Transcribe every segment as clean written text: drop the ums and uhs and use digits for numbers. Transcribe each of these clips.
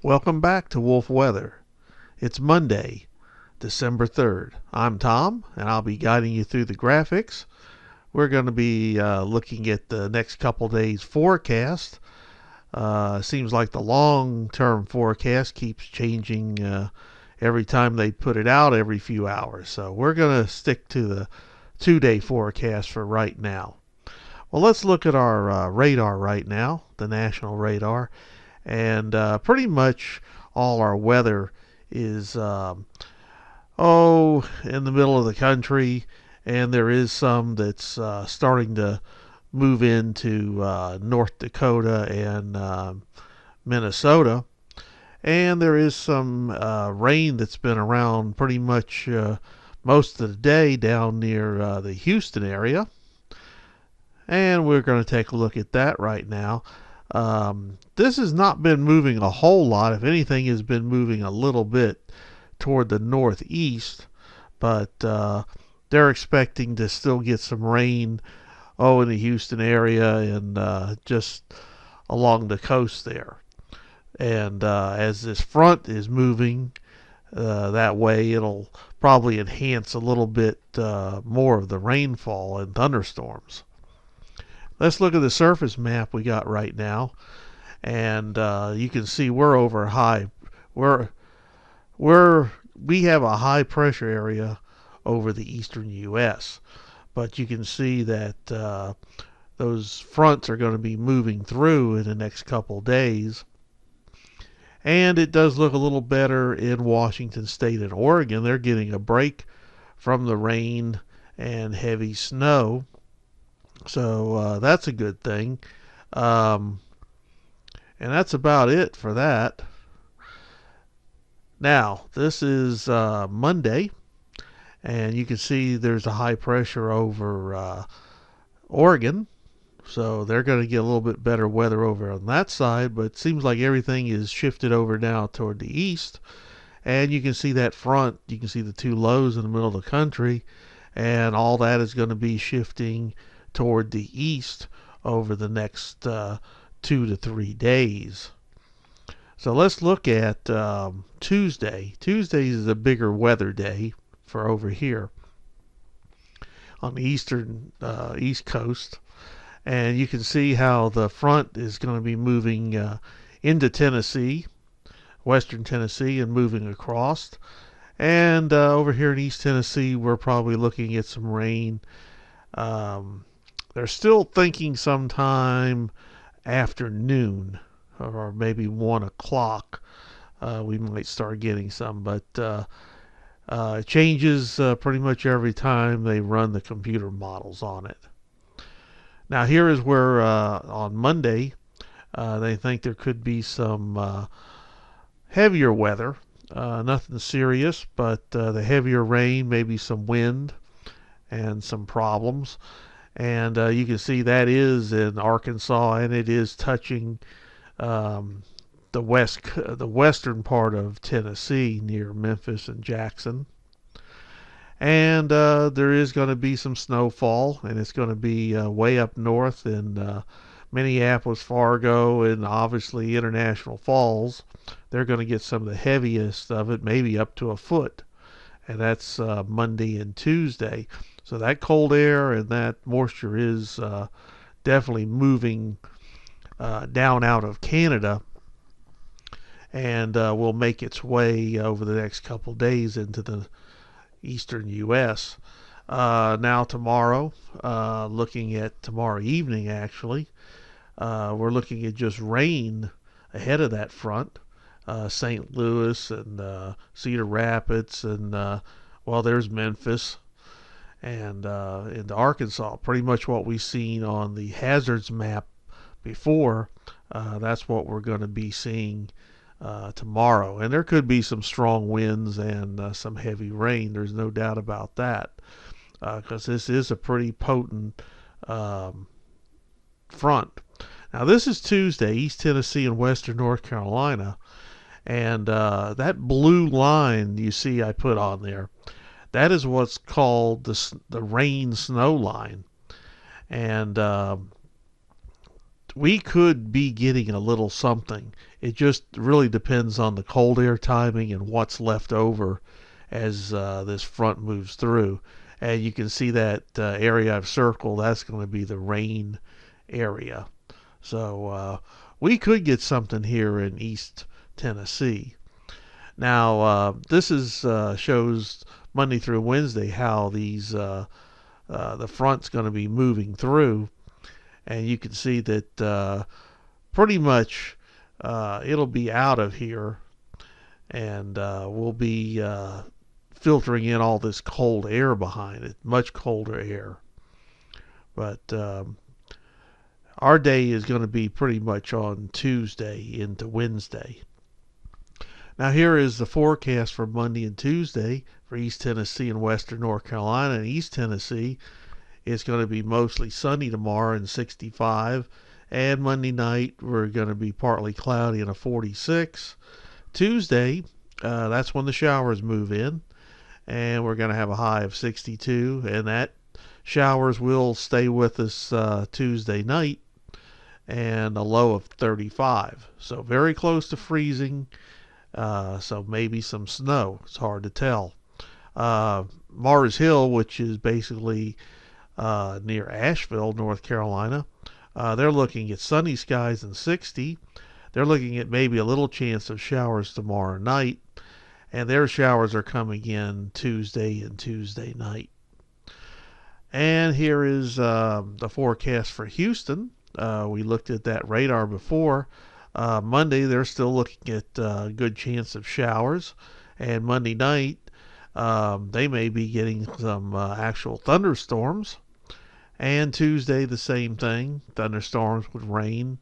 Welcome back to Wolf Weather. It's Monday, December 3rd. I'm Tom, and I'll be guiding you through the graphics. We're going to be looking at the next couple days' forecast. Seems like the long-term forecast keeps changing every time they put it out every few hours. So we're going to stick to the 2-day forecast for right now. Well, let's look at our radar right now, the national radar. And pretty much all our weather is in the middle of the country, and there is some that's starting to move into North Dakota and Minnesota, and there is some rain that's been around pretty much most of the day down near the Houston area, and we're going to take a look at that right now. This has not been moving a whole lot. If anything, has been moving a little bit toward the northeast, but they're expecting to still get some rain, in the Houston area and just along the coast there. And as this front is moving that way, it'll probably enhance a little bit more of the rainfall and thunderstorms. Let's look at the surface map we got right now, and you can see we're over high. We have a high pressure area over the eastern U.S., but you can see that those fronts are going to be moving through in the next couple days. And it does look a little better in Washington State and Oregon. They're getting a break from the rain and heavy snow. So that's a good thing. And that's about it for that. Now, this is Monday, and you can see there's a high pressure over Oregon. So they're going to get a little bit better weather over on that side, but it seems like everything is shifted over now toward the east. And you can see that front, you can see the two lows in the middle of the country, and all that is going to be shifting toward the east over the next 2 to 3 days. So let's look at Tuesday. Tuesday is a bigger weather day for over here on the east coast. And you can see how the front is going to be moving into Tennessee, western Tennessee, and moving across. And over here in East Tennessee, we're probably looking at some rain. They're still thinking sometime afternoon or maybe 1 o'clock we might start getting some, but it changes pretty much every time they run the computer models on it. Now here is where on Monday they think there could be some heavier weather. Nothing serious, but the heavier rain, maybe some wind and some problems. And you can see that is in Arkansas, and it is touching the western part of Tennessee near Memphis and Jackson. And there is going to be some snowfall, and it's going to be way up north in Minneapolis, Fargo, and obviously International Falls. They're going to get some of the heaviest of it, maybe up to a foot. And that's Monday and Tuesday. So that cold air and that moisture is definitely moving down out of Canada, and will make its way over the next couple days into the eastern U.S. Now tomorrow, looking at tomorrow evening actually, we're looking at just rain ahead of that front. St. Louis and Cedar Rapids and there's Memphis and into Arkansas. Pretty much what we've seen on the hazards map before. That's what we're going to be seeing tomorrow. And there could be some strong winds and some heavy rain. There's no doubt about that, because this is a pretty potent front. Now this is Tuesday, East Tennessee and Western North Carolina. And that blue line you see I put on there, that is what's called the rain snow line. And we could be getting a little something. It just really depends on the cold air timing and what's left over as this front moves through. And you can see that area I've circled, that's going to be the rain area. So we could get something here in East Tennessee. Now, this is shows Monday through Wednesday how these the front's going to be moving through, and you can see that pretty much it'll be out of here, and we'll be filtering in all this cold air behind it, much colder air. But our day is going to be pretty much on Tuesday into Wednesday. Now here is the forecast for Monday and Tuesday for East Tennessee and Western North Carolina. In East Tennessee, it's going to be mostly sunny tomorrow and 65. And Monday night, we're going to be partly cloudy and a 46. Tuesday, that's when the showers move in. And we're going to have a high of 62. And that showers will stay with us Tuesday night and a low of 35. So very close to freezing. So maybe some snow. It's hard to tell. Mars Hill, which is basically near Asheville, North Carolina, they're looking at sunny skies and 60. They're looking at maybe a little chance of showers tomorrow night, and their showers are coming in Tuesday and Tuesday night. And here is the forecast for Houston. We looked at that radar before. Monday, they're still looking at a good chance of showers. And Monday night, they may be getting some actual thunderstorms. And Tuesday, the same thing. Thunderstorms with rain.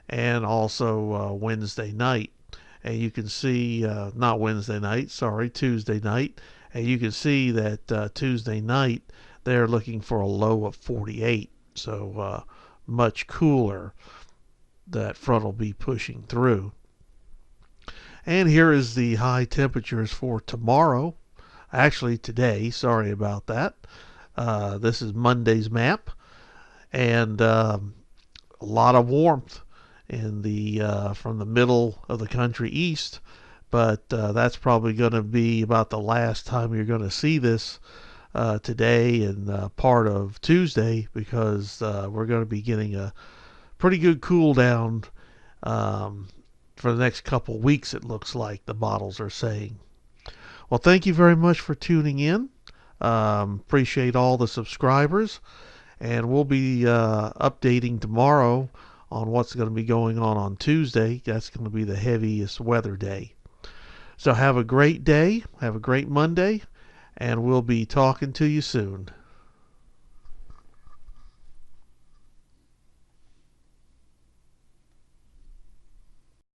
And also Wednesday night. And you can see, not Wednesday night, sorry, Tuesday night. And you can see that Tuesday night, they're looking for a low of 48. So much cooler. That front will be pushing through. And here is the high temperatures for tomorrow. Actually today, sorry about that. This is Monday's map. And a lot of warmth in the from the middle of the country east. But that's probably going to be about the last time you're going to see this today and part of Tuesday, because we're going to be getting a pretty good cool down for the next couple weeks, it looks like the models are saying. Well, thank you very much for tuning in. Appreciate all the subscribers, and we'll be updating tomorrow on what's going to be going on Tuesday. That's going to be the heaviest weather day. So have a great day, have a great Monday, and we'll be talking to you soon.